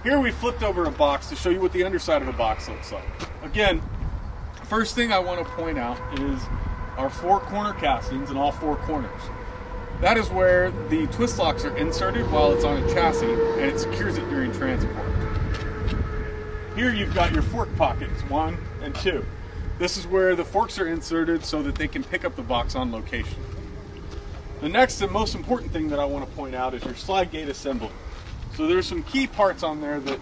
Here we flipped over a box to show you what the underside of a box looks like. Again, first thing I want to point out is our 4 corner castings in all 4 corners. That is where the twist locks are inserted while it's on a chassis, and it secures it during transport. Here you've got your fork pockets, 1 and 2. This is where the forks are inserted so that they can pick up the box on location. The next and most important thing that I want to point out is your slide gate assembly. So there's some key parts on there that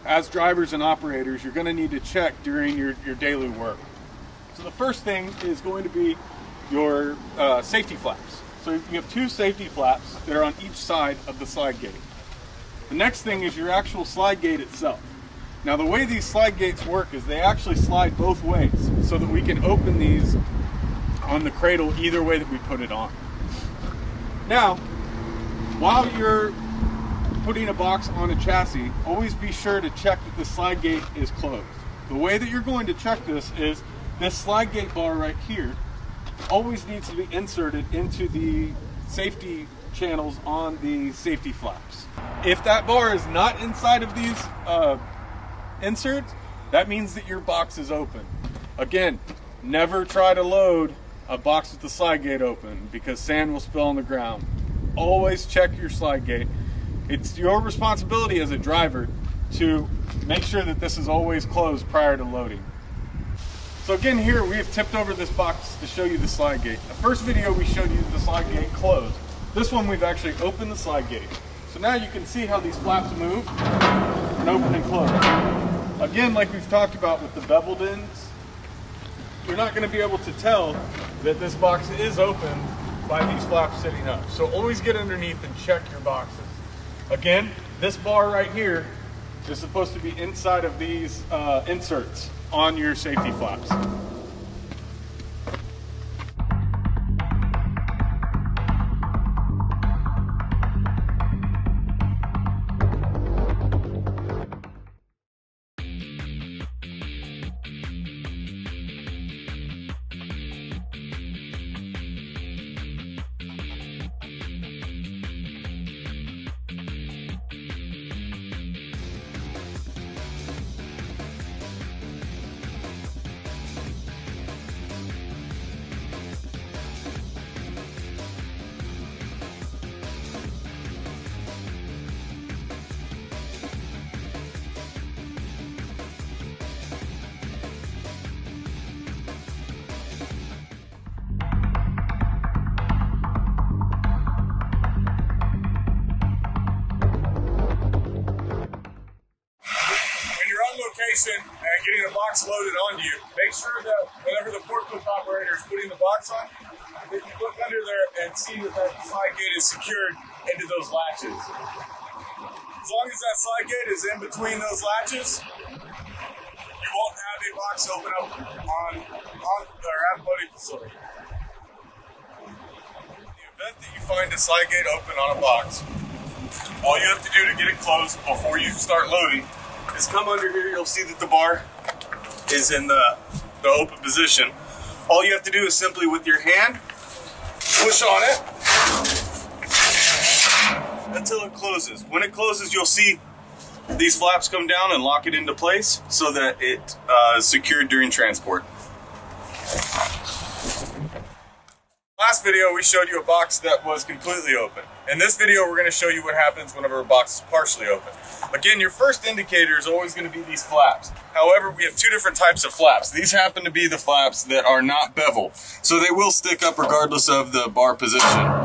as drivers and operators you're going to need to check during your daily work. So the first thing is going to be your safety flaps. So you have 2 safety flaps that are on each side of the slide gate. The next thing is your actual slide gate itself. Now the way these slide gates work is they actually slide both ways so that we can open these on the cradle either way that we put it on. Now, while you're putting a box on a chassis, always be sure to check that the slide gate is closed. The way that you're going to check this is this slide gate bar right here always needs to be inserted into the safety channels on the safety flaps. If that bar is not inside of these inserts, that means that your box is open. Again, never try to load a box with the slide gate open because sand will spill on the ground. Always check your slide gate. It's your responsibility as a driver to make sure that this is always closed prior to loading. So again, here we have tipped over this box to show you the slide gate. The first video we showed you the slide gate closed. This one we've actually opened the slide gate. So now you can see how these flaps move and open and close. Again, like we've talked about with the beveled ends, you're not going to be able to tell that this box is open by these flaps sitting up. So always get underneath and check your boxes. Again, this bar right here is supposed to be inside of these inserts on your safety flaps. And getting a box loaded onto you, make sure that whenever the forklift operator is putting the box on, that you look under there and see that that slide gate is secured into those latches. As long as that slide gate is in between those latches, you won't have a box open up on or at the loading facility. In the event that you find a slide gate open on a box, all you have to do to get it closed before you start loading is come under here. You'll see that the bar is in the open position. All you have to do is simply with your hand push on it until it closes. When it closes, you'll see these flaps come down and lock it into place so that it is secured during transport. Last video we showed you a box that was completely open. In this video we're going to show you what happens whenever a box is partially open. Again, your first indicator is always going to be these flaps. However, we have 2 different types of flaps. These happen to be the flaps that are not bevel, so they will stick up regardless of the bar position.